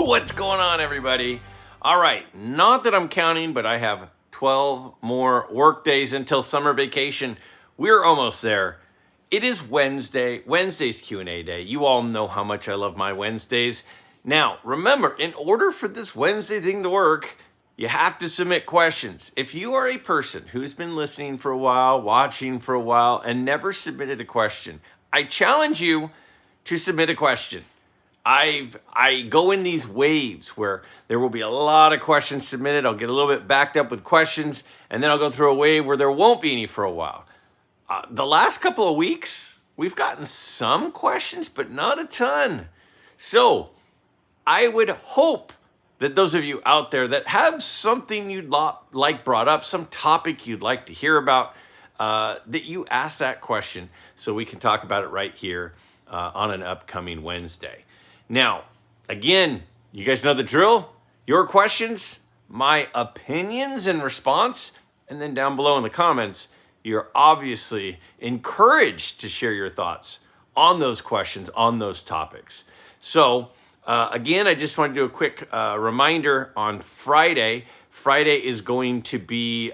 What's going on, everybody? All right, not that I'm counting, but I have 12 more work days until summer vacation. We're almost there. It is Wednesday. Wednesday's Q&A day. You all know how much I love my Wednesdays. Now, remember, in order for this Wednesday thing to work, you have to submit questions. If you are a person who's been listening for a while, watching for a while, and never submitted a question, I challenge you to submit a question. I go in these waves where there will be a lot of questions submitted. I'll get a little bit backed up with questions, and then I'll go through a wave where there won't be any for a while. The last couple of weeks, we've gotten some questions, but not a ton. So I would hope that those of you out there that have something you'd like brought up, some topic you'd like to hear about, that you ask that question so we can talk about it right here on an upcoming Wednesday. Now, again, you guys know the drill. Your questions, my opinions in response, and then down below in the comments, you're obviously encouraged to share your thoughts on those questions, on those topics. So, again, I just want to do a quick reminder on Friday. Friday is going to be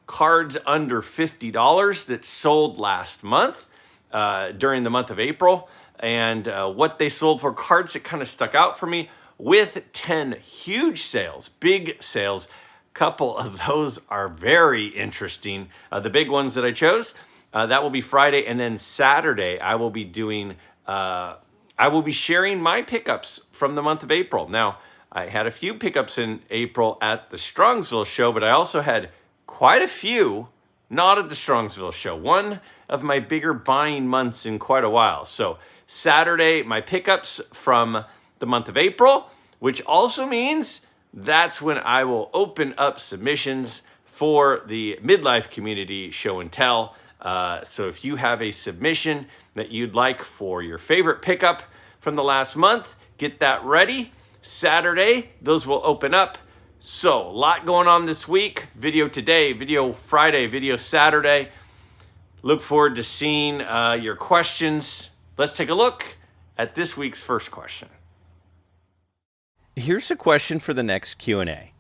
cards under $50 that sold last month during the month of April. And what they sold for cards that kind of stuck out for me with 10 huge sales, big sales. Couple of those are very interesting. The big ones that I chose, that will be Friday. And then Saturday, I will be sharing my pickups from the month of April. Now, I had a few pickups in April at the Strongsville show, but I also had quite a few not at the Strongsville show. One of my bigger buying months in quite a while. So Saturday, my pickups from the month of April, which also means that's when I will open up submissions for the Midlife Community Show and Tell. So if you have a submission that you'd like for your favorite pickup from the last month, get that ready. Saturday, those will open up. So a lot going on this week. Video today, video Friday, video Saturday. Look forward to seeing your questions. Let's take a look at this week's first question. Here's a question for the next Q&A.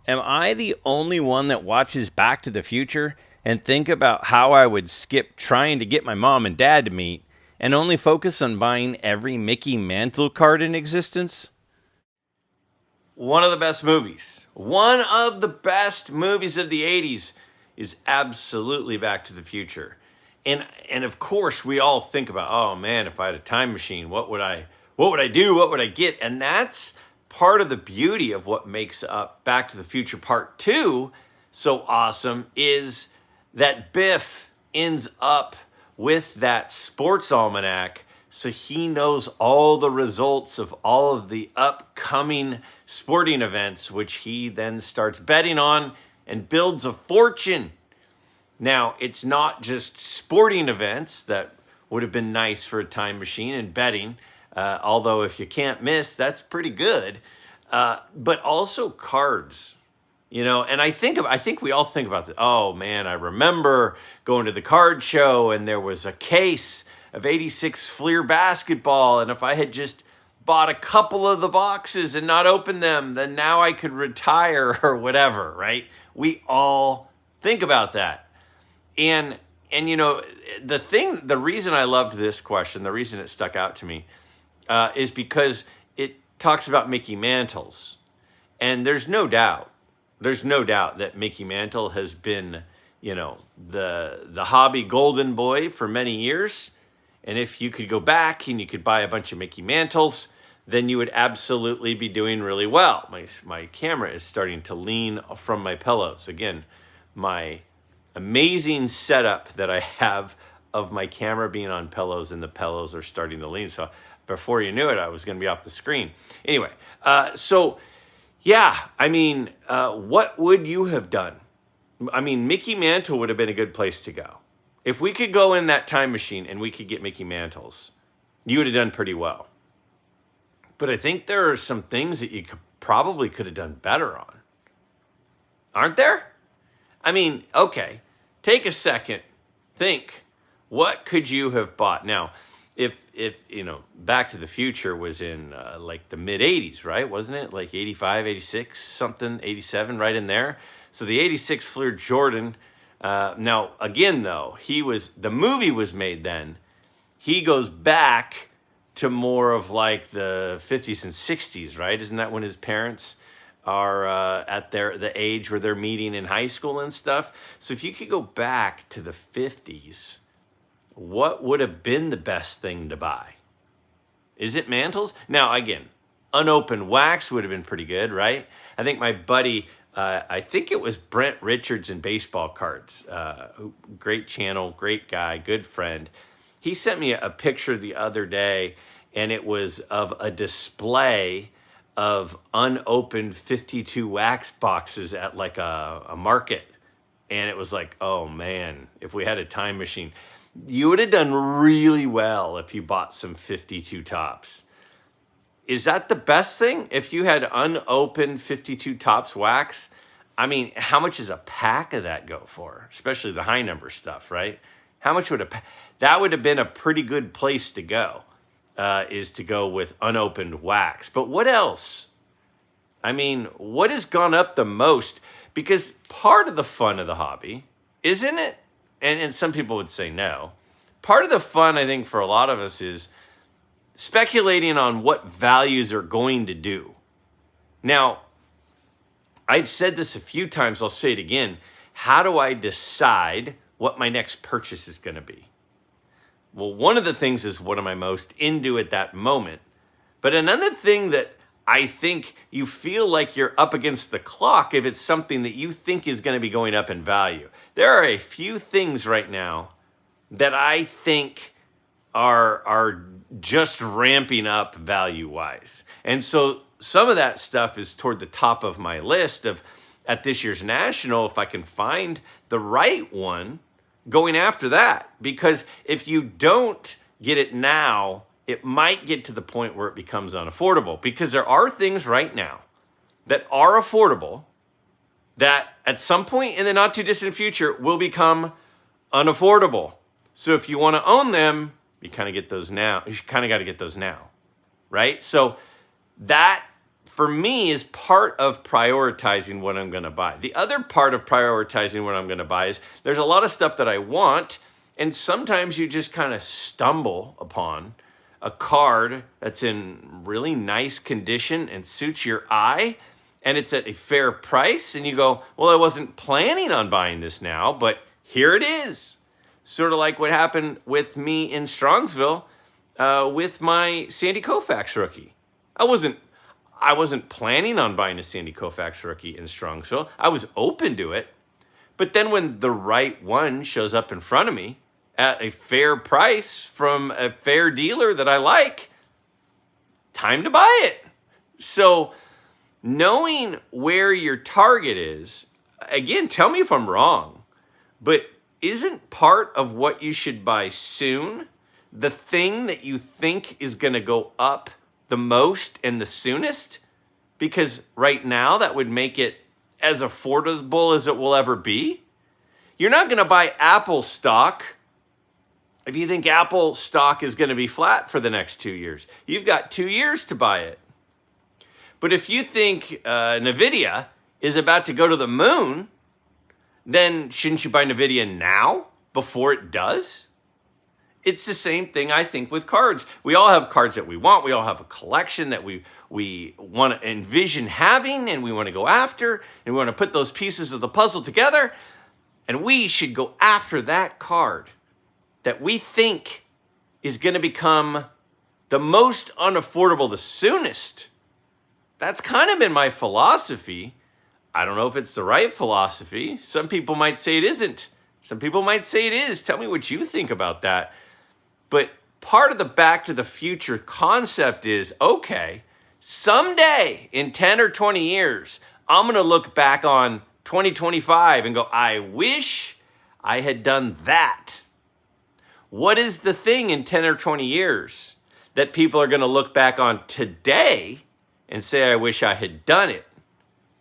Am I the only one that watches Back to the Future and think about how I would skip trying to get my mom and dad to meet and only focus on buying every Mickey Mantle card in existence? One of the best movies. One of the best movies of the 80s is absolutely Back to the Future. And of course, we all think about, oh man, if I had a time machine, what would I do? What would I get? And that's part of the beauty of what makes up Back to the Future Part 2 so awesome, is that Biff ends up with that sports almanac, so he knows all the results of all of the upcoming sporting events, which he then starts betting on and builds a fortune. Now, it's not just sporting events that would have been nice for a time machine and betting, although if you can't miss, that's pretty good. But also cards, you know. And I think we all think about that. Oh man, I remember going to the card show and there was a case of 86 Fleer basketball, and if I had just bought a couple of the boxes and not opened them, then now I could retire or whatever, right? We all think about that. And you know, the reason I loved this question, the reason it stuck out to me, is because it talks about Mickey Mantles. And there's no doubt that Mickey Mantle has been, you know, the hobby golden boy for many years. And if you could go back and you could buy a bunch of Mickey Mantles, then you would absolutely be doing really well. My camera is starting to lean from my pillows. Again, my amazing setup that I have of my camera being on pillows, and the pillows are starting to lean. So before you knew it, I was going to be off the screen. Anyway, so yeah, I mean, what would you have done? I mean, Mickey Mantle would have been a good place to go. If we could go in that time machine and we could get Mickey Mantles, you would have done pretty well. But I think there are some things that you probably could have done better on. Aren't there? I mean, okay, take a second, think, what could you have bought? Now, if Back to the Future was in like the mid 80s, right? Wasn't it like 85, 86, something, 87, right in there? So the 86 Fleer Jordan. Now again, though, the movie was made then. He goes back to more of like the 50s and 60s, right? Isn't that when his parents are at the age where they're meeting in high school and stuff? So if you could go back to the 50s, what would have been the best thing to buy? Is it mantles? Now, again, unopened wax would have been pretty good, right? I think my buddy, I think it was Brent Richards in Baseball Cards. Great channel, great guy, good friend. He sent me a picture the other day, and it was of a display of unopened 52 wax boxes at like a market. And it was like, oh man, if we had a time machine, you would have done really well if you bought some 52 tops. Is that the best thing? If you had unopened 52 tops wax, I mean, how much does a pack of that go for? Especially the high number stuff, right? How much would that would have been a pretty good place to go, is to go with unopened wax. But what else? I mean, what has gone up the most? Because part of the fun of the hobby, isn't it? And some people would say no. Part of the fun, I think, for a lot of us is speculating on what values are going to do. Now, I've said this a few times, I'll say it again. How do I decide what my next purchase is going to be? Well, one of the things is what am I most into at that moment? But another thing that I think you feel like you're up against the clock if it's something that you think is going to be going up in value. There are a few things right now that I think are just ramping up value-wise. And so some of that stuff is toward the top of my list of, at this year's National, if I can find the right one, going after that. Because if you don't get it now, it might get to the point where it becomes unaffordable. Because there are things right now that are affordable that at some point in the not too distant future will become unaffordable. So if you want to own them, you kind of get those now. You kind of got to get those now, right? So that, for me, is part of prioritizing what I'm going to buy. The other part of prioritizing what I'm going to buy is there's a lot of stuff that I want, and sometimes you just kind of stumble upon a card that's in really nice condition and suits your eye, and it's at a fair price, and you go, well, I wasn't planning on buying this now, but here it is. Sort of like what happened with me in Strongsville with my Sandy Koufax rookie. I wasn't planning on buying a Sandy Koufax rookie in Strongsville. I was open to it. But then when the right one shows up in front of me at a fair price from a fair dealer that I like, time to buy it. So knowing where your target is, again, tell me if I'm wrong, but isn't part of what you should buy soon the thing that you think is going to go up the most and the soonest? Because right now that would make it as affordable as it will ever be. You're not going to buy Apple stock if you think Apple stock is going to be flat for the next 2 years. You've got 2 years to buy it. But if you think NVIDIA is about to go to the moon, then shouldn't you buy NVIDIA now before it does? It's the same thing, I think, with cards. We all have cards that we want. We all have a collection that we want to envision having and we want to go after, and we want to put those pieces of the puzzle together, and we should go after that card that we think is going to become the most unaffordable the soonest. That's kind of been my philosophy. I don't know if it's the right philosophy. Some people might say it isn't. Some people might say it is. Tell me what you think about that. But part of the Back to the Future concept is, okay, someday in 10 or 20 years, I'm going to look back on 2025 and go, I wish I had done that. What is the thing in 10 or 20 years that people are going to look back on today and say, I wish I had done it?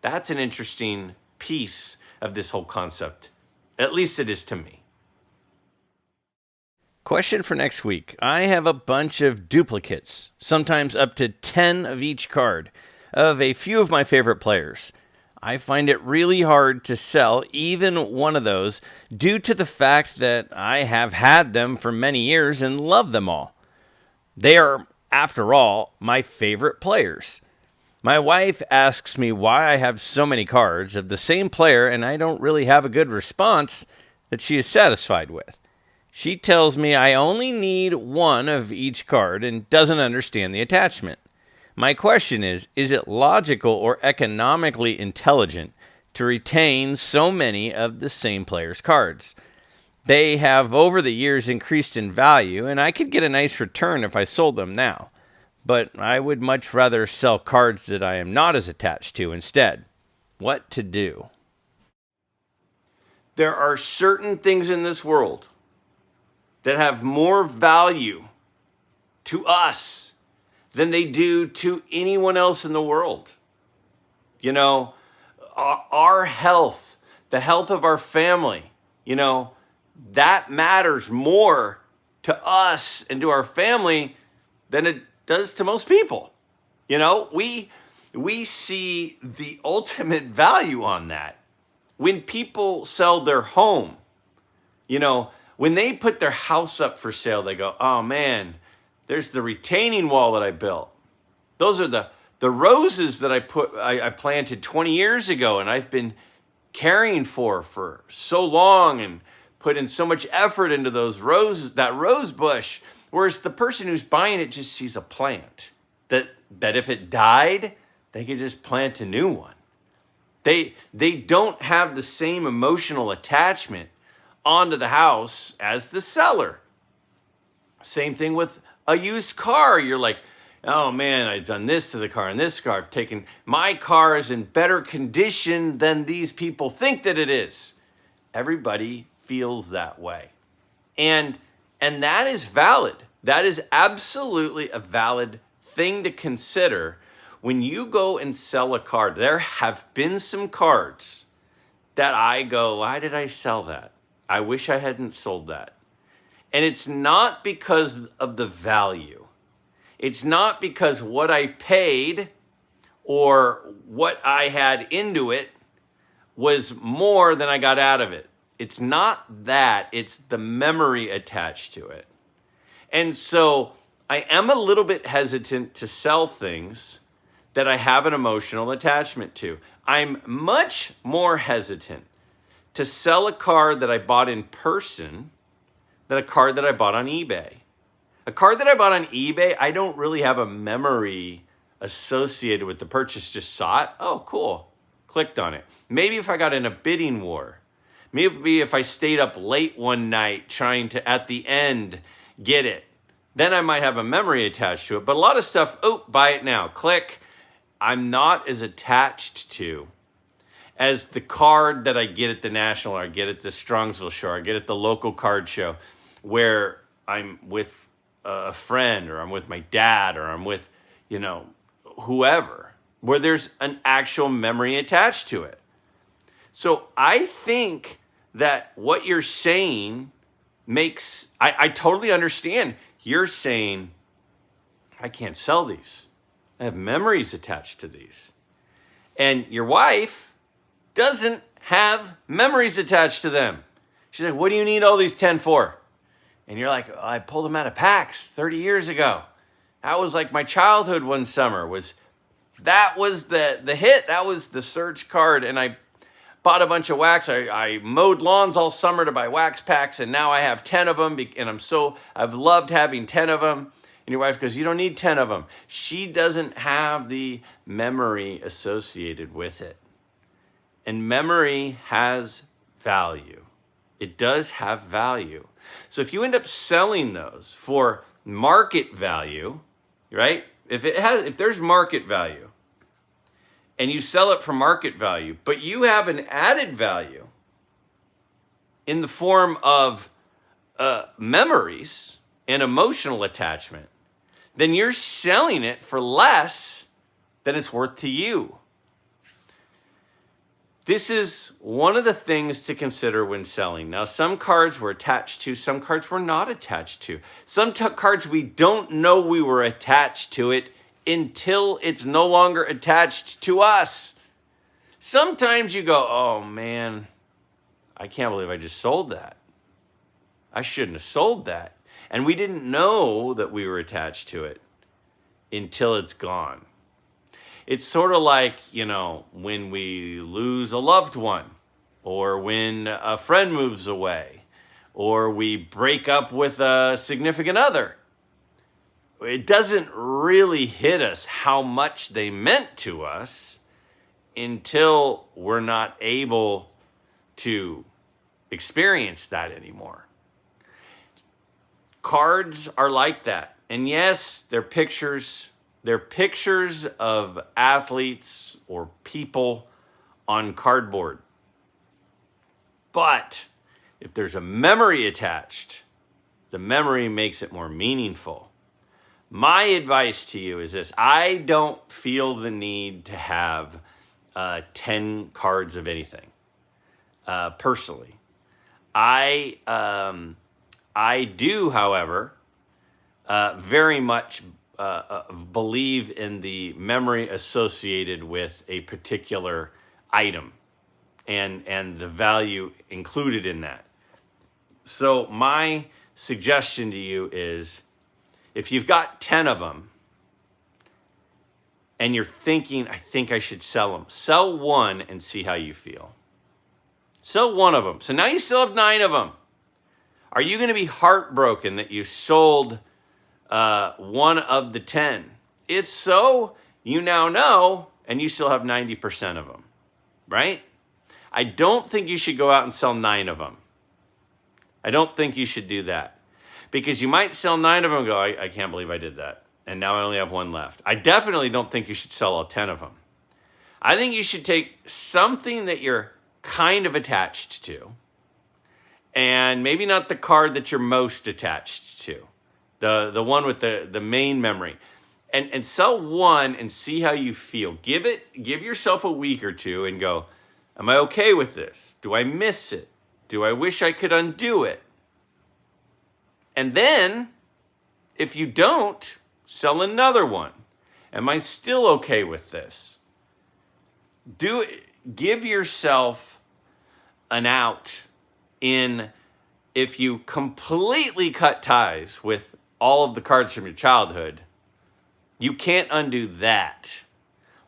That's an interesting piece of this whole concept. At least it is to me. Question for next week. I have a bunch of duplicates, sometimes up to 10 of each card, of a few of my favorite players. I find it really hard to sell even one of those due to the fact that I have had them for many years and love them all. They are, after all, my favorite players. My wife asks me why I have so many cards of the same player and I don't really have a good response that she is satisfied with. She tells me I only need one of each card and doesn't understand the attachment. My question is it logical or economically intelligent to retain so many of the same player's cards? They have over the years increased in value, and I could get a nice return if I sold them now. But I would much rather sell cards that I am not as attached to instead. What to do? There are certain things in this world that have more value to us than they do to anyone else in the world. You know, our health, the health of our family, that matters more to us and to our family than it does to most people. We see the ultimate value on that. When people sell their home, when they put their house up for sale, they go, oh man, there's the retaining wall that I built. Those are the roses that I planted 20 years ago and I've been caring for so long and put in so much effort into those roses, that rose bush. Whereas the person who's buying it just sees a plant that if it died, they could just plant a new one. They don't have the same emotional attachment onto the house as the seller. Same thing with a used car. You're like, oh man, I've done this to the car and this car. I've taken, my car is in better condition than these people think that it is. Everybody feels that way. And that is valid. That is absolutely a valid thing to consider when you go and sell a card. There have been some cards that I go, why did I sell that? I wish I hadn't sold that. And it's not because of the value. It's not because what I paid or what I had into it was more than I got out of it. It's not that. It's the memory attached to it. And so I am a little bit hesitant to sell things that I have an emotional attachment to. I'm much more hesitant to sell a card that I bought in person than a card that I bought on eBay. A card that I bought on eBay, I don't really have a memory associated with the purchase. Just saw it. Oh, cool. Clicked on it. Maybe if I got in a bidding war. Maybe if I stayed up late one night trying to, at the end, get it. Then I might have a memory attached to it. But a lot of stuff, buy it now. Click. I'm not as attached to as the card that I get at the National, or I get at the Strongsville show, or I get at the local card show, where I'm with a friend, or I'm with my dad, or I'm with, whoever, where there's an actual memory attached to it. So I think that what you're saying makes, I totally understand. You're saying, I can't sell these. I have memories attached to these. And your wife doesn't have memories attached to them. She's like, what do you need all these 10 for? And you're like, I pulled them out of packs 30 years ago. That was like my childhood one summer. That was the hit. That was the search card. And I bought a bunch of wax. I mowed lawns all summer to buy wax packs. And now I have 10 of them. And I've loved having 10 of them. And your wife goes, you don't need 10 of them. She doesn't have the memory associated with it. And memory has value. It does have value. So if you end up selling those for market value, right? If there's market value and you sell it for market value, but you have an added value in the form of memories and emotional attachment, then you're selling it for less than it's worth to you. This is one of the things to consider when selling. Now, some cards were attached to, some cards were not attached to. Some cards we don't know we were attached to it until it's no longer attached to us. Sometimes you go, oh man, I can't believe I just sold that. I shouldn't have sold that. And we didn't know that we were attached to it until it's gone. It's sort of like, when we lose a loved one, or when a friend moves away, or we break up with a significant other. It doesn't really hit us how much they meant to us until we're not able to experience that anymore. Cards are like that. And yes, they're pictures. They're pictures of athletes or people on cardboard. But if there's a memory attached, the memory makes it more meaningful. My advice to you is this. I don't feel the need to have 10 cards of anything, personally. I do, however, very much believe in the memory associated with a particular item and the value included in that. So my suggestion to you is, if you've got 10 of them and you're thinking, I think I should sell them, sell one and see how you feel. Sell one of them. So now you still have 9 of them. Are you going to be heartbroken that you sold one of the 10? If so, you now know, and you still have 90% of them, right? I don't think you should go out and sell 9 of them. I don't think you should do that, because you might sell 9 of them and go, I can't believe I did that, and now I only have 1 left. I definitely don't think you should sell all 10 of them. I think you should take something that you're kind of attached to, and maybe not the card that you're most attached to, the one with the main memory, and sell one and see how you feel. Give yourself a week or two and go, am I okay with this? Do I miss it? Do I wish I could undo it? And then, if you don't, sell another one. Am I still okay with this? Give yourself an out in, if you completely cut ties with all of the cards from your childhood, you can't undo that.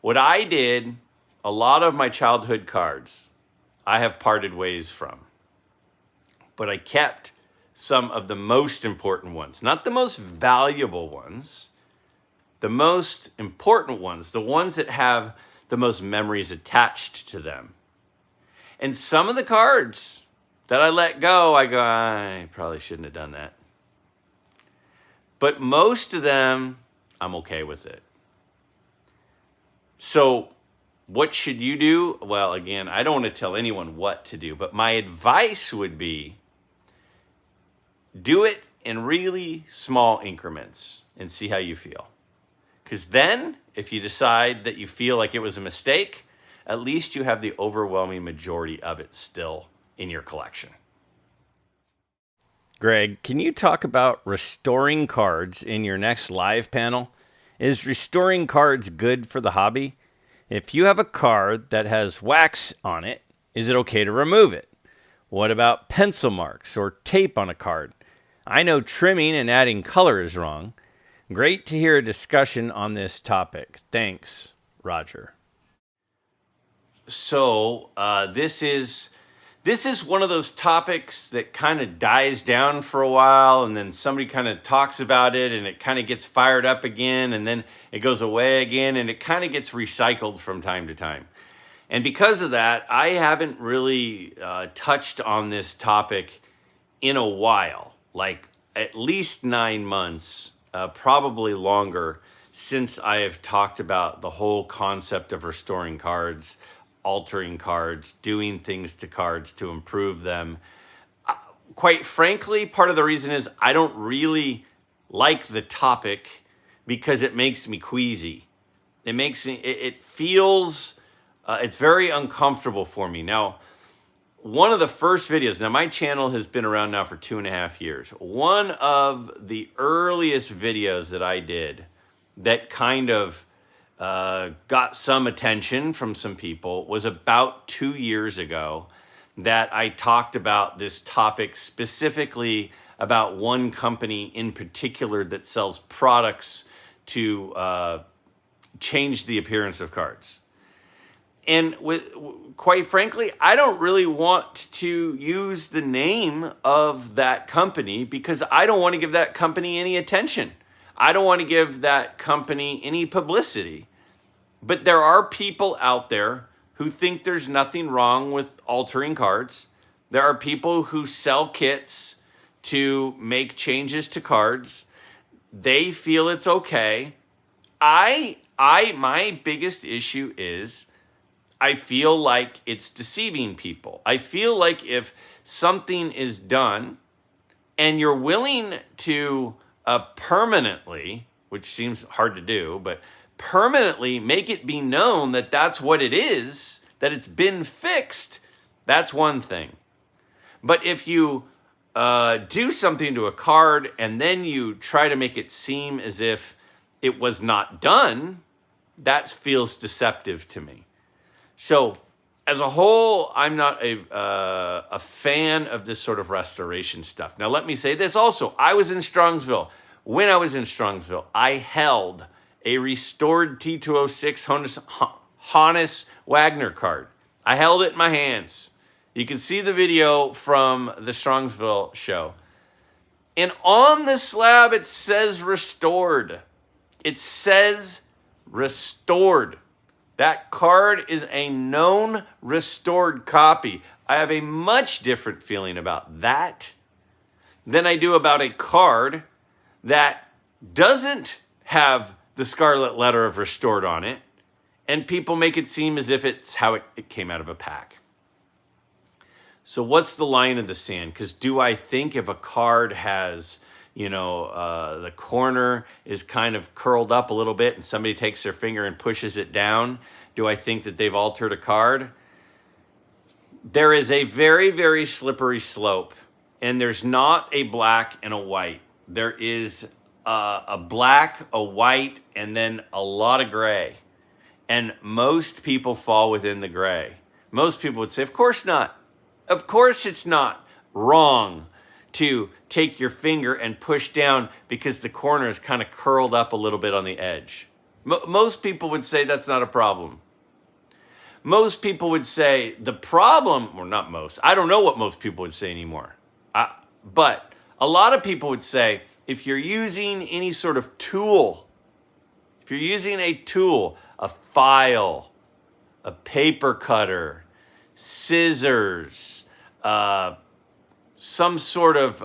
What I did, a lot of my childhood cards, I have parted ways from. But I kept some of the most important ones, not the most valuable ones, the most important ones, the ones that have the most memories attached to them. And some of the cards that I let go, I go, I probably shouldn't have done that. But most of them, I'm okay with it. So what should you do? Well, again, I don't want to tell anyone what to do, but my advice would be, do it in really small increments and see how you feel. Because then, if you decide that you feel like it was a mistake, at least you have the overwhelming majority of it still in your collection. Greg, can you talk about restoring cards in your next live panel? Is restoring cards good for the hobby? If you have a card that has wax on it, is it okay to remove it? What about pencil marks or tape on a card? I know trimming and adding color is wrong. Great to hear a discussion on this topic. Thanks, Roger. So this is one of those topics that kind of dies down for a while, and then somebody kind of talks about it, and it kind of gets fired up again, and then it goes away again, and it kind of gets recycled from time to time. And because of that, I haven't really touched on this topic in a while, like at least 9 months, probably longer, since I have talked about the whole concept of restoring cards, altering cards, doing things to cards to improve them. Quite frankly, part of the reason is I don't really like the topic because it makes me queasy. It feels It's very uncomfortable for me. Now, one of the first videos, now my channel has been around now for 2.5 years. One of the earliest videos that I did that kind of got some attention from some people was about 2 years ago, that I talked about this topic, specifically about one company in particular that sells products to change the appearance of cards. And quite frankly, I don't really want to use the name of that company because I don't want to give that company any attention. I don't want to give that company any publicity. But there are people out there who think there's nothing wrong with altering cards. There are people who sell kits to make changes to cards. They feel it's okay. My biggest issue is I feel like it's deceiving people. I feel like if something is done and you're willing to permanently, which seems hard to do, but permanently make it be known that that's what it is, that it's been fixed, that's one thing. But if you do something to a card and then you try to make it seem as if it was not done, that feels deceptive to me. So as a whole, I'm not a fan of this sort of restoration stuff. Now, let me say this also. I was in Strongsville. When I was in Strongsville, I held a restored T206 Honus Wagner card. I held it in my hands. You can see the video from the Strongsville show. And on the slab, it says restored. It says restored. That card is a known restored copy. I have a much different feeling about that than I do about a card that doesn't have the scarlet letter of restored on it, and people make it seem as if it's how it came out of a pack. So what's the line in the sand? Because do I think if a card has, the corner is kind of curled up a little bit and somebody takes their finger and pushes it down, do I think that they've altered a card? There is a very, very slippery slope, and there's not a black and a white. There is a black, a white, and then a lot of gray. And most people fall within the gray. Most people would say, of course not. Of course it's not wrong to take your finger and push down because the corner is kind of curled up a little bit on the edge. Most people would say that's not a problem. Most people would say the problem, or not most, I don't know what most people would say anymore. But a lot of people would say, if you're using any sort of tool, if you're using a tool, a file, a paper cutter, scissors, some sort of,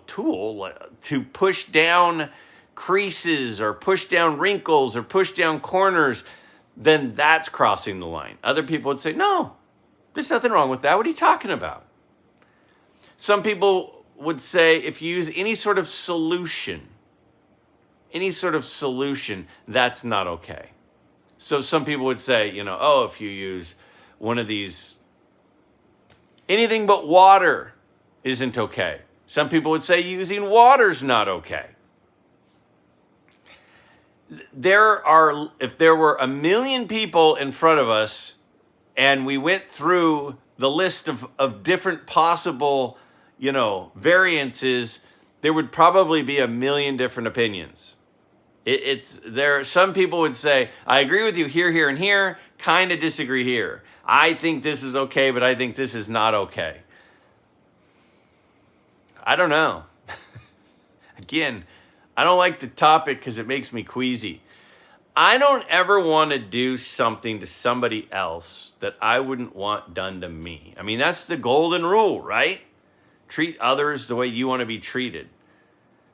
tool to push down creases or push down wrinkles or push down corners, then that's crossing the line. Other people would say, no, there's nothing wrong with that. What are you talking about? Some people would say if you use any sort of solution, that's not okay. So some people would say, if you use one of these, anything but water isn't okay. Some people would say using water's not okay. If there were 1 million people in front of us and we went through the list of different possible, variances, there would probably be 1 million different opinions. Some people would say, I agree with you here, here, and here, kind of disagree here. I think this is okay, but I think this is not okay. I don't know. Again, I don't like the topic because it makes me queasy. I don't ever want to do something to somebody else that I wouldn't want done to me. I mean, that's the golden rule, right? Treat others the way you want to be treated.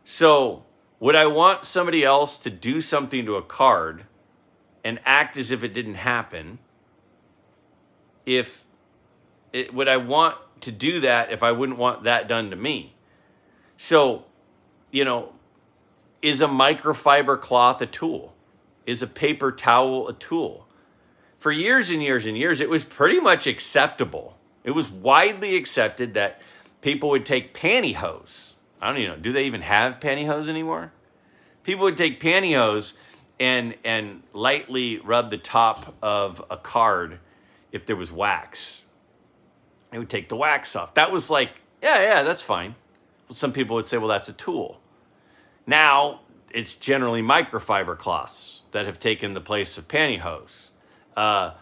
So, would I want somebody else to do something to a card and act as if it didn't happen? Would I want to do that if I wouldn't want that done to me? So, is a microfiber cloth a tool? Is a paper towel a tool? for years and years and years, it was pretty much acceptable. It was widely accepted that people would take pantyhose. I don't even know. Do they even have pantyhose anymore? People would take pantyhose and lightly rub the top of a card if there was wax. They would take the wax off. That was like, yeah, that's fine. Well, some people would say, well, that's a tool. Now, it's generally microfiber cloths that have taken the place of pantyhose. A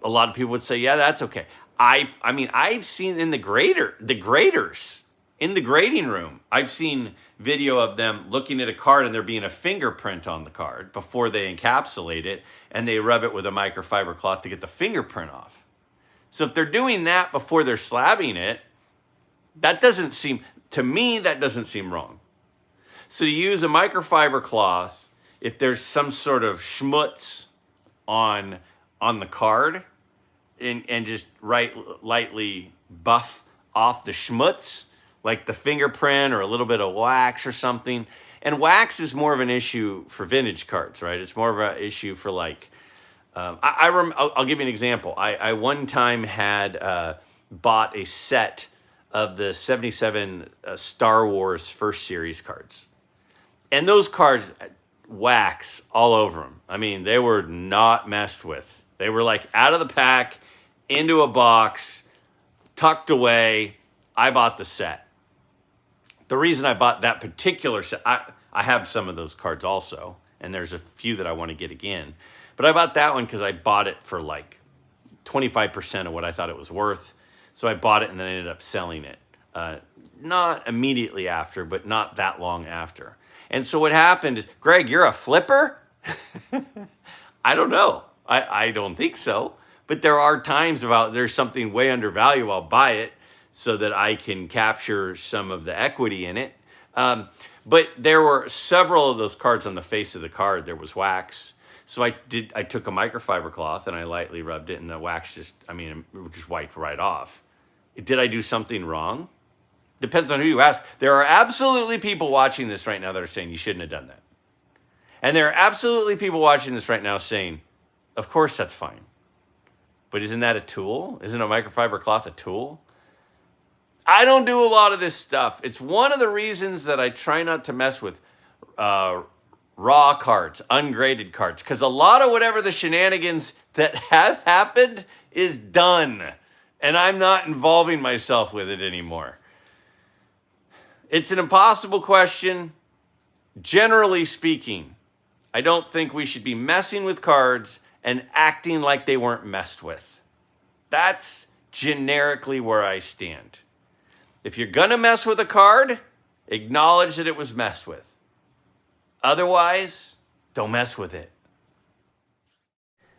lot of people would say, yeah, that's okay. I mean, I've seen in the graders, in the grading room, I've seen video of them looking at a card and there being a fingerprint on the card before they encapsulate it, and they rub it with a microfiber cloth to get the fingerprint off. So if they're doing that before they're slabbing it, that doesn't seem wrong. So to use a microfiber cloth, if there's some sort of schmutz on the card, and just lightly buff off the schmutz, like the fingerprint or a little bit of wax or something. And wax is more of an issue for vintage cards, right? It's more of an issue for like, I'll give you an example. I one time had bought a set of the 77 Star Wars First Series cards. And those cards, wax all over them. I mean, they were not messed with. They were like out of the pack, into a box, tucked away. I bought the set. The reason I bought that particular set, I have some of those cards also, and there's a few that I want to get again. But I bought that one because I bought it for like 25% of what I thought it was worth. So I bought it and then I ended up selling it. Not immediately after, but not that long after. And so what happened is, Greg, you're a flipper? I don't know. I don't think so. But there are times there's something way undervalued, I'll buy it so that I can capture some of the equity in it. But there were several of those cards on the face of the card. There was wax. So I took a microfiber cloth and I lightly rubbed it, and the wax just wiped right off. Did I do something wrong? Depends on who you ask. There are absolutely people watching this right now that are saying you shouldn't have done that. And there are absolutely people watching this right now saying, of course that's fine. But isn't that a tool? Isn't a microfiber cloth a tool? I don't do a lot of this stuff. It's one of the reasons that I try not to mess with raw cards, ungraded cards, because a lot of whatever the shenanigans that have happened is done, and I'm not involving myself with it anymore. It's an impossible question. Generally speaking, I don't think we should be messing with cards and acting like they weren't messed with. That's generically where I stand. If you're going to mess with a card, acknowledge that it was messed with. Otherwise, don't mess with it.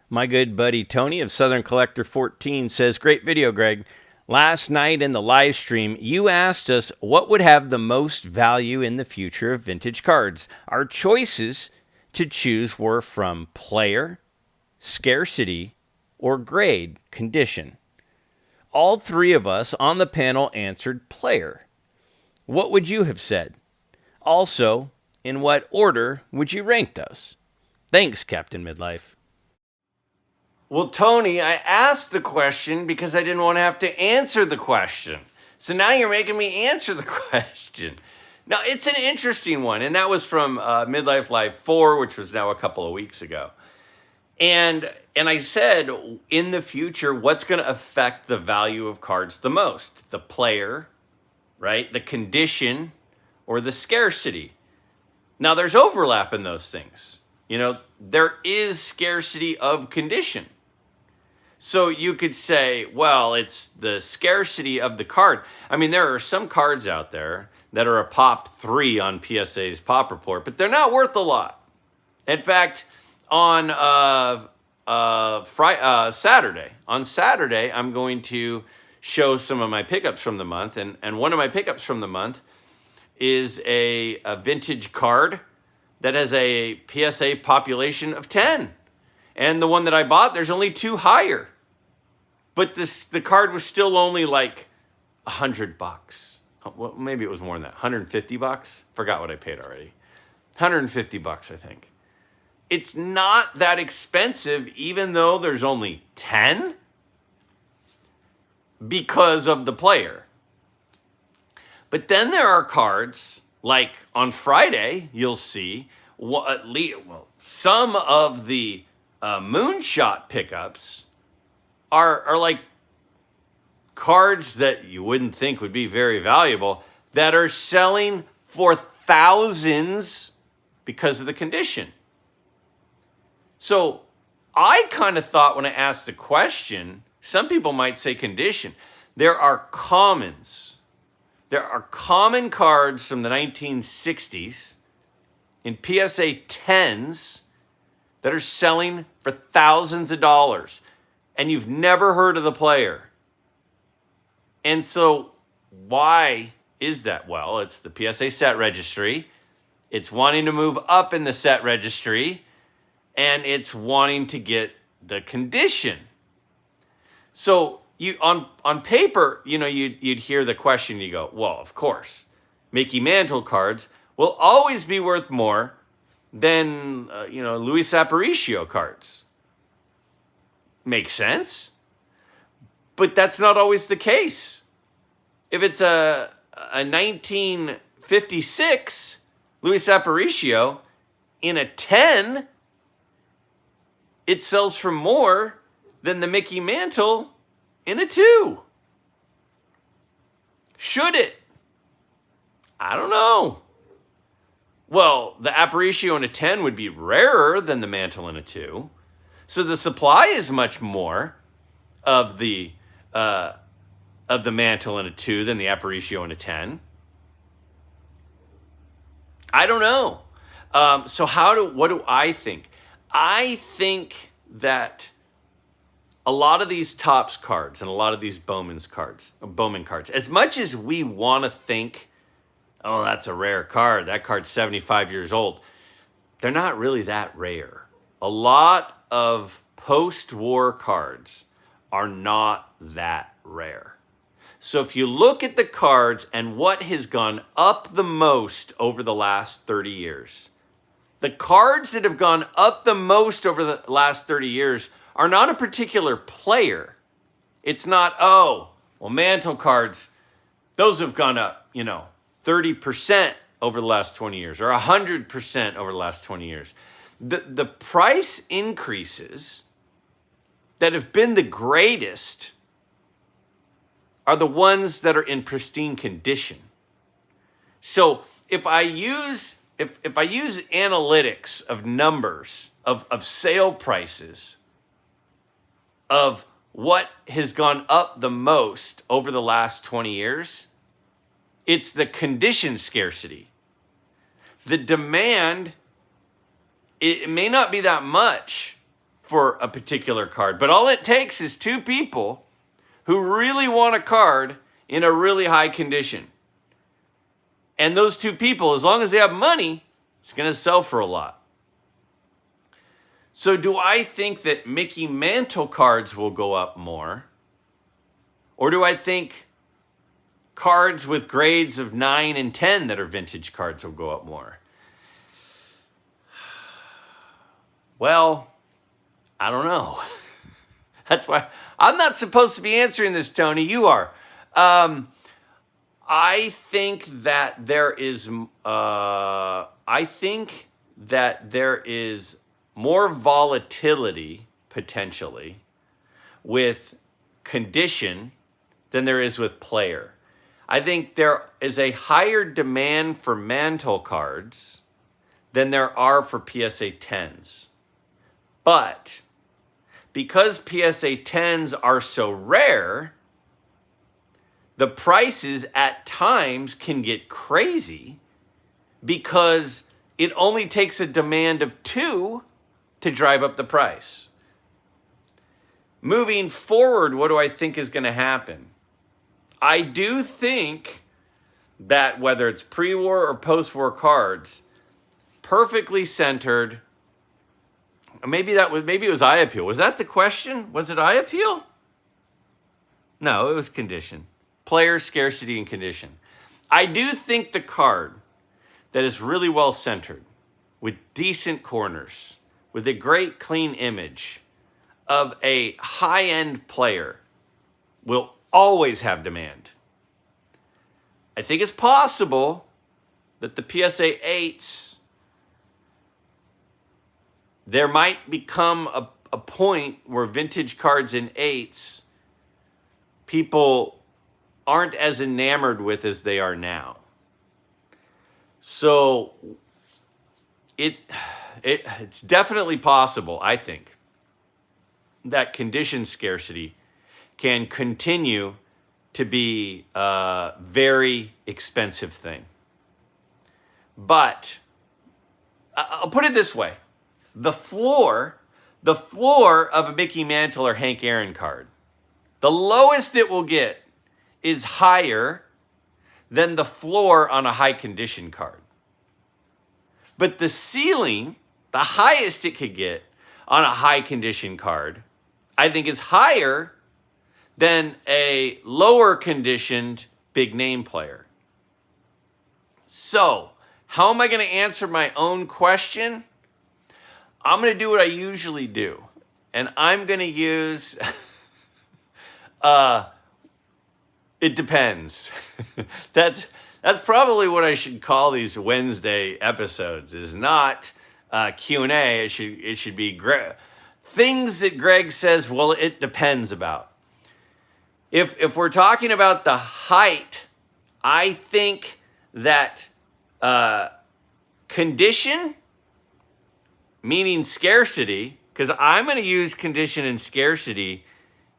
My good buddy Tony of Southern Collector 14 says, great video, Greg. Last night in the live stream, you asked us what would have the most value in the future of vintage cards. Our choices to choose were from player, scarcity, or grade condition. All three of us on the panel answered player. What would you have said? Also, in what order would you rank those? Thanks, Captain Midlife. Well, Tony, I asked the question because I didn't want to have to answer the question. So now you're making me answer the question. Now, it's an interesting one, and that was from Midlife Live 4, which was now a couple of weeks ago. And I said, in the future, what's going to affect the value of cards the most? The player, right? The condition, or the scarcity? Now, there's overlap in those things. You know, there is scarcity of condition. So you could say, well, it's the scarcity of the card. I mean, there are some cards out there that are a pop 3 on PSA's pop report, but they're not worth a lot. In fact, on Saturday, I'm going to show some of my pickups from the month, and one of my pickups from the month is a vintage card that has a PSA population of 10. And the one that I bought, there's only 2 higher. But the card was still only like $100. Well, maybe it was more than that. $150? Forgot what I paid already. $150, I think. it's not that expensive, even though there's only 10, because of the player. But then there are cards, like on Friday, you'll see some of the moonshot pickups are like cards that you wouldn't think would be very valuable that are selling for thousands because of the condition. So I kind of thought when I asked the question, some people might say condition. There are commons. There are common cards from the 1960s in PSA 10s that are selling for thousands of dollars, and you've never heard of the player. And so why is that? Well, it's the PSA Set Registry. It's wanting to move up in the set registry, and it's wanting to get the condition. So you on paper, you'd hear the question, you go, well, of course, Mickey Mantle cards will always be worth more than Luis Aparicio cards. Makes sense, but that's not always the case. If it's a 1956 Luis Aparicio in a 10, it sells for more than the Mickey Mantle in a 2. Should it? I don't know. Well, the Aparicio in a 10 would be rarer than the Mantle in a 2. So the supply is much more of the Mantle in a 2 than the Aparicio in a 10. I don't know. So what do I think? I think that a lot of these Topps cards and a lot of these Bowman cards, as much as we want to think, oh, that's a rare card, that card's 75 years old, they're not really that rare. A lot of post-war cards are not that rare. So if you look at the cards and what has gone up the most over the last 30 years, the cards that have gone up the most over the last 30 years are not a particular player. It's not, Mantle cards, those have gone up, 30% over the last 20 years or 100% over the last 20 years. The price increases that have been the greatest are the ones that are in pristine condition. So if I use analytics of numbers of sale prices of what has gone up the most over the last 20 years, it's the condition scarcity. The demand, it may not be that much for a particular card, but all it takes is two people who really want a card in a really high condition. And those two people, as long as they have money, it's going to sell for a lot. So do I think that Mickey Mantle cards will go up more? Or do I think cards with grades of 9 and 10 that are vintage cards will go up more? Well, I don't know. That's why I'm not supposed to be answering this, Tony. You are. I think that there is more volatility potentially with condition than there is with player. I think there is a higher demand for Mantle cards than there are for PSA 10s. But because PSA 10s are so rare, the prices at times can get crazy because it only takes a demand of 2 to drive up the price. Moving forward, what do I think is going to happen? I do think that whether it's pre-war or post-war cards, perfectly centered. Maybe it was eye appeal. Was that the question? Was it eye appeal? No, it was condition. Player scarcity and condition. I do think the card that is really well centered with decent corners, with a great clean image of a high-end player will always have demand. I think it's possible that the PSA 8s, there might become a point where vintage cards in 8s people aren't as enamored with as they are now. So it's definitely possible, I think, that condition scarcity can continue to be a very expensive thing. But I'll put it this way. The floor of a Mickey Mantle or Hank Aaron card, the lowest it will get is higher than the floor on a high condition card. But the ceiling, the highest it could get on a high condition card, I think is higher than a lower conditioned big name player. So, how am I going to answer my own question? I'm going to do what I usually do. And I'm going to use, it depends. That's probably what I should call these Wednesday episodes, is not Q&A. It should be things that Greg says, well, it depends about. If we're talking about the height, I think that condition, meaning scarcity, because I'm going to use condition and scarcity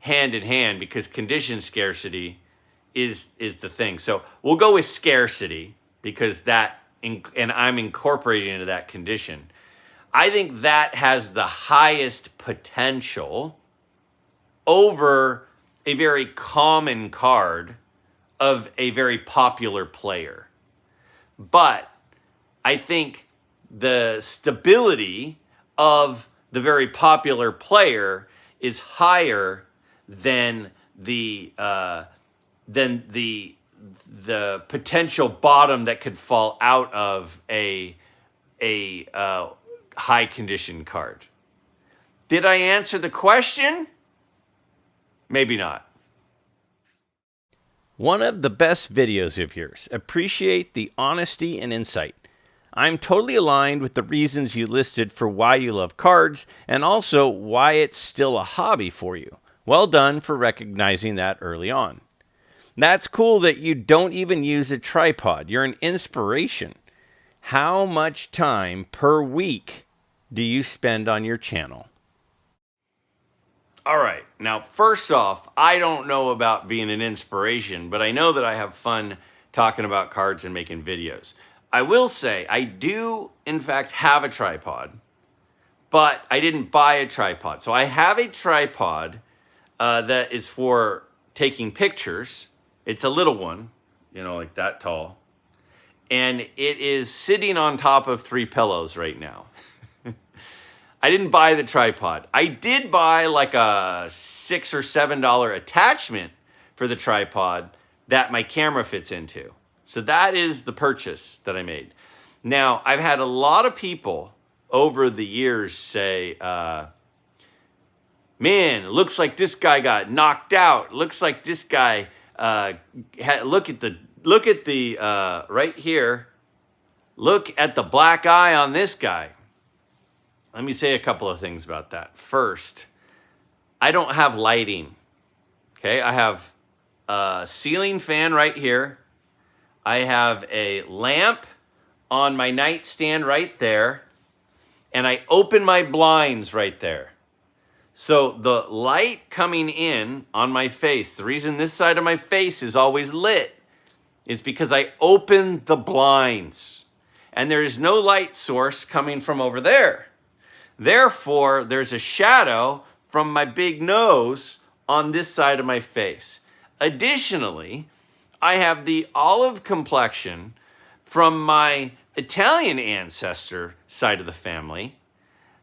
hand in hand, because condition scarcity is the thing. So we'll go with scarcity, because and I'm incorporating into that condition. I think that has the highest potential over a very common card of a very popular player. But I think the stability of the very popular player is higher than the potential bottom that could fall out of a high condition card. Did I answer the question? Maybe not. One of the best videos of yours. Appreciate the honesty and insight. I'm totally aligned with the reasons you listed for why you love cards, and also why it's still a hobby for you. Well done for recognizing that early on. That's cool that you don't even use a tripod. You're an inspiration. How much time per week do you spend on your channel? All right. Now, first off, I don't know about being an inspiration, but I know that I have fun talking about cards and making videos. I will say I do, in fact, have a tripod, but I didn't buy a tripod. So I have a tripod that is for taking pictures. It's a little one, like that tall. And it is sitting on top of 3 pillows right now. I didn't buy the tripod. I did buy like a $6 or $7 attachment for the tripod that my camera fits into. So that is the purchase that I made. Now, I've had a lot of people over the years say, man, it looks like this guy got knocked out. Looks like this guy, look at the right here. Look at the black eye on this guy. Let me say a couple of things about that. First, I don't have lighting. Okay, I have a ceiling fan right here. I have a lamp on my nightstand right there. And I open my blinds right there. So the light coming in on my face, the reason this side of my face is always lit is because I open the blinds. And there is no light source coming from over there. Therefore, there's a shadow from my big nose on this side of my face. Additionally, I have the olive complexion from my Italian ancestor side of the family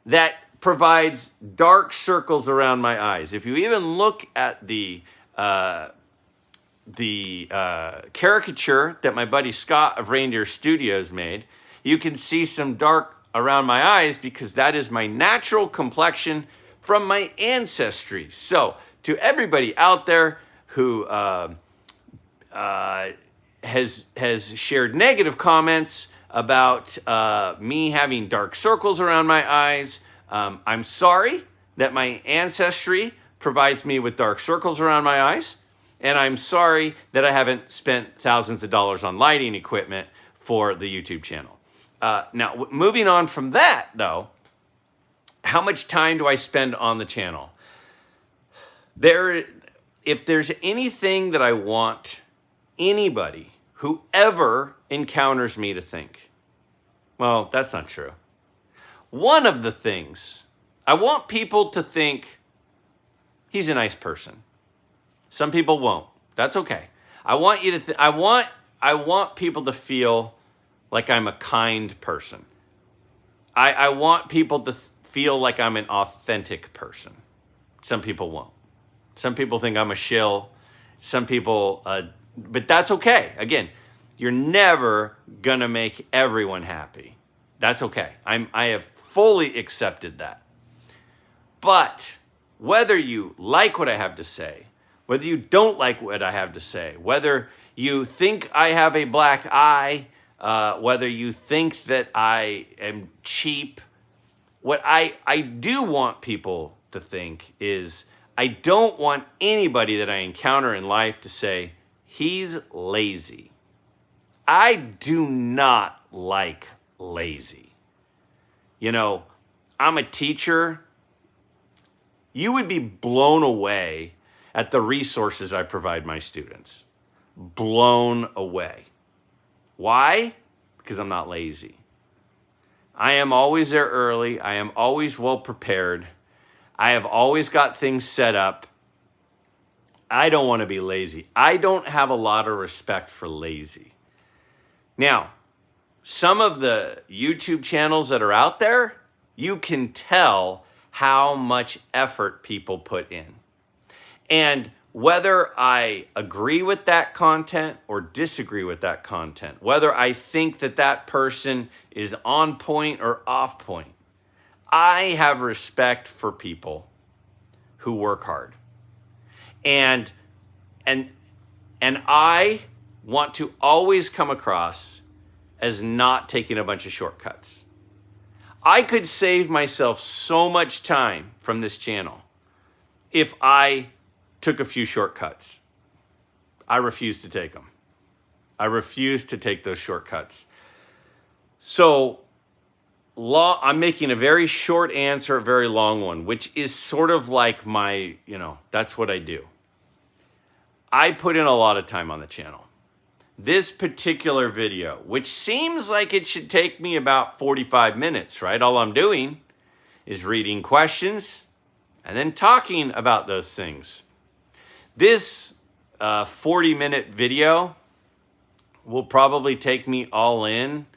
that provides dark circles around my eyes. If you even look at the caricature that my buddy Scott of Reindeer Studios made, you can see some dark around my eyes because that is my natural complexion from my ancestry. So to everybody out there who has shared negative comments about me having dark circles around my eyes, I'm sorry that my ancestry provides me with dark circles around my eyes. And I'm sorry that I haven't spent thousands of dollars on lighting equipment for the YouTube channel. Now, moving on from that, though, how much time do I spend on the channel? If there's anything that I want anybody, whoever encounters me to think, well, that's not true. One of the things, I want people to think he's a nice person. Some people won't. That's okay. I want you to I want people to feel like I'm a kind person. I want people to feel like I'm an authentic person. Some people won't. Some people think I'm a shill. Some people, but that's okay. Again, you're never gonna make everyone happy. That's okay. I have fully accepted that. But whether you like what I have to say, whether you don't like what I have to say, whether you think I have a black eye, whether you think that I am cheap, what I do want people to think is I don't want anybody that I encounter in life to say, he's lazy. I do not like lazy. You know, I'm a teacher. You would be blown away at the resources I provide my students. Blown away. Why? Because I'm not lazy. I am always there early. I am always well prepared. I have always got things set up. I don't want to be lazy. I don't have a lot of respect for lazy. Now, some of the YouTube channels that are out there, you can tell how much effort people put in. And whether I agree with that content or disagree with that content, whether I think that that person is on point or off point, I have respect for people who work hard. And I want to always come across as not taking a bunch of shortcuts. I could save myself so much time from this channel if I took a few shortcuts. I refuse to take them. I refuse to take those shortcuts. So I'm making a very short answer, a very long one, which is sort of like my, that's what I do. I put in a lot of time on the channel. This particular video, which seems like it should take me about 45 minutes, right? All I'm doing is reading questions and then talking about those things. This 40-minute video will probably take me all in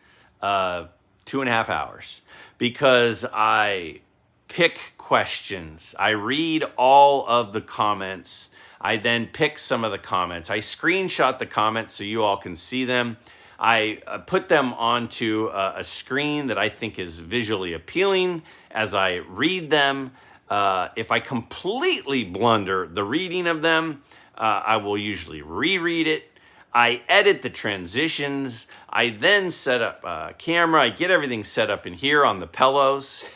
2.5 hours because I pick questions. I read all of the comments. I then pick some of the comments. I screenshot the comments so you all can see them. I put them onto a screen that I think is visually appealing as I read them. If I completely blunder the reading of them, I will usually reread it. I edit the transitions. I then set up a camera. I get everything set up in here on the pillows.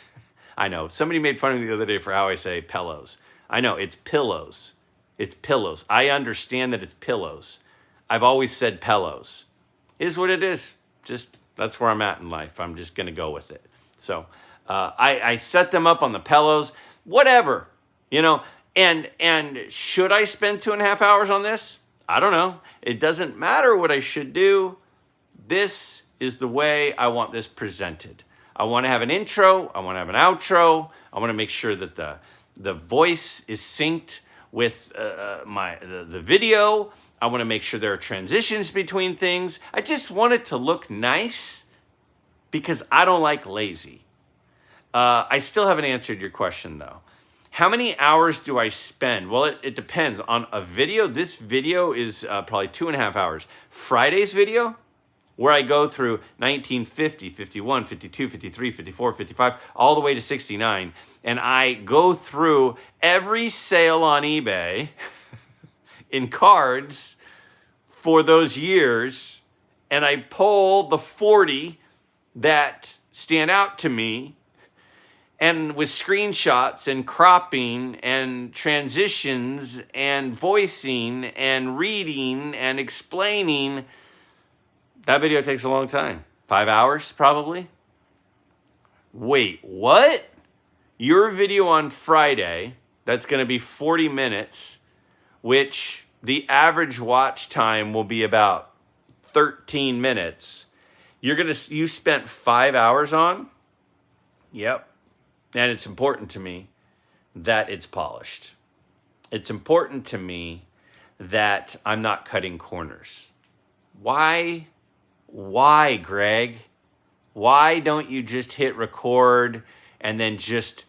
I know, somebody made fun of me the other day for how I say pillows. I know, it's pillows. It's pillows. I understand that it's pillows. I've always said pillows. It is what it is. Just, that's where I'm at in life. I'm just going to go with it. So I set them up on the pillows, whatever, and should I spend 2.5 hours on this? I don't know. It doesn't matter what I should do. This is the way I want this presented. I want to have an intro. I want to have an outro. I want to make sure that the voice is synced with the video. I want to make sure there are transitions between things. I just want it to look nice because I don't like lazy. I still haven't answered your question though. How many hours do I spend? Well, it depends on a video. This video is probably 2.5 hours. Friday's video, where I go through 1950, 51, 52, 53, 54, 55, all the way to 69. And I go through every sale on eBay in cards for those years. And I pull the 40 that stand out to me, and with screenshots and cropping and transitions and voicing and reading and explaining. That video takes a long time. 5 hours, probably. Wait, what? Your video on Friday, that's going to be 40 minutes, which the average watch time will be about 13 minutes. You spent 5 hours on? Yep. And it's important to me that it's polished. It's important to me that I'm not cutting corners. Why, Greg? Why don't you just hit record and then just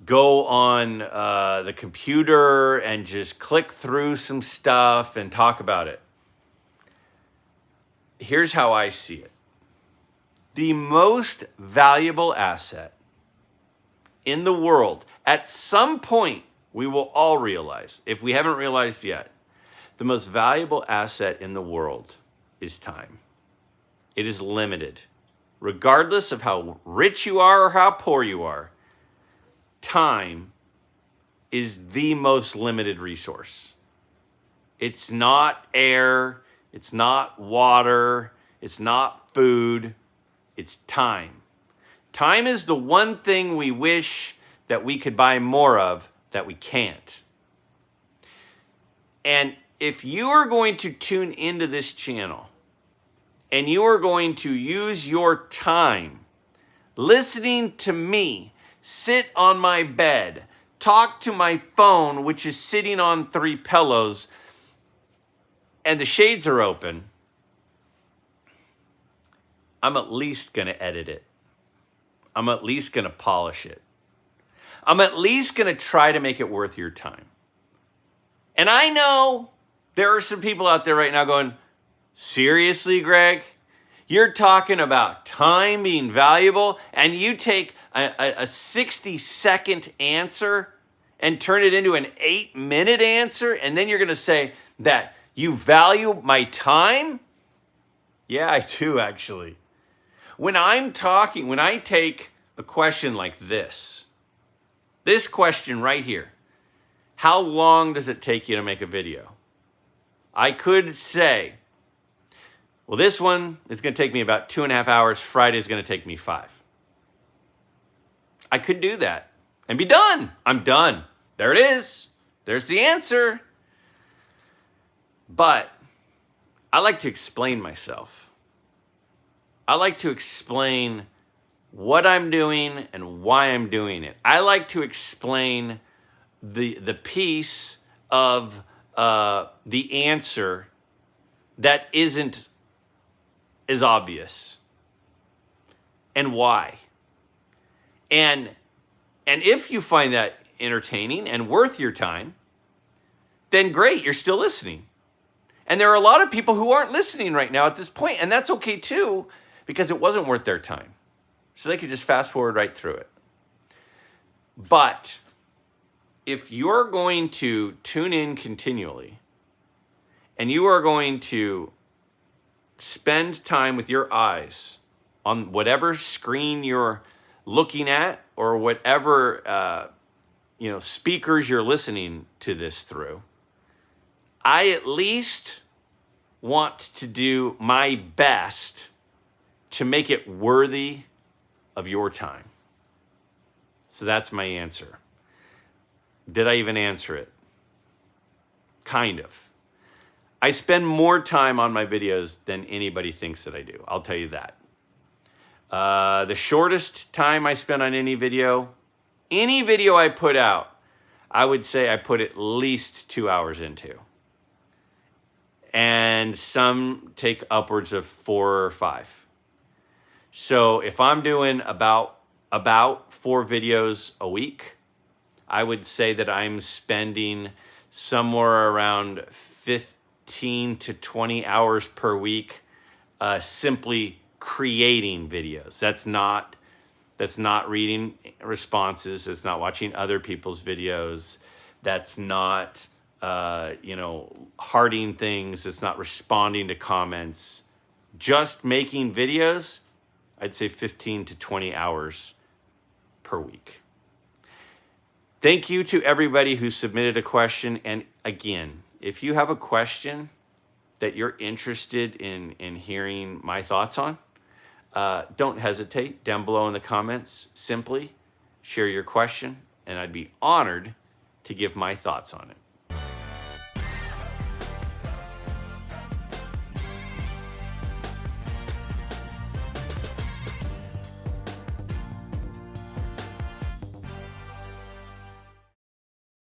go on the computer and just click through some stuff and talk about it? Here's how I see it. The most valuable asset in the world, at some point, we will all realize, if we haven't realized yet, the most valuable asset in the world is time. It is limited. Regardless of how rich you are or how poor you are, time is the most limited resource. It's not air, it's not water, it's not food, it's time. Time is the one thing we wish that we could buy more of that we can't. And if you are going to tune into this channel and you are going to use your time listening to me sit on my bed, talk to my phone, which is sitting on 3 pillows, and the shades are open, I'm at least going to edit it. I'm at least going to polish it. I'm at least going to try to make it worth your time. And I know there are some people out there right now going, seriously, Greg? You're talking about time being valuable, and you take a 60-second answer and turn it into an 8-minute answer, and then you're going to say that you value my time? Yeah, I do, actually. When I take a question like this question right here, how long does it take you to make a video? I could say, well, this one is going to take me about 2.5 hours. Friday is going to take me 5. I could do that and be done. I'm done. There it is. There's the answer. But I like to explain myself. I like to explain what I'm doing and why I'm doing it. I like to explain the piece of the answer that isn't as obvious and why. And if you find that entertaining and worth your time, then great, you're still listening. And there are a lot of people who aren't listening right now at this point, and that's okay too, because it wasn't worth their time. So they could just fast forward right through it. But if you're going to tune in continually and you are going to spend time with your eyes on whatever screen you're looking at or whatever speakers you're listening to this through, I at least want to do my best to make it worthy of your time. So that's my answer. Did I even answer it? Kind of. I spend more time on my videos than anybody thinks that I do. I'll tell you that. The shortest time I spend on any video I put out, I would say I put at least 2 hours into. And some take upwards of 4 or 5. So if I'm doing about 4 videos a week, I would say that I'm spending somewhere around 15 to 20 hours per week simply creating videos. That's not reading responses. It's not watching other people's videos. That's not hearting things. It's not responding to comments. Just making videos, I'd say 15 to 20 hours per week. Thank you to everybody who submitted a question. And again, if you have a question that you're interested in hearing my thoughts on, don't hesitate. Down below in the comments, simply share your question, and I'd be honored to give my thoughts on it.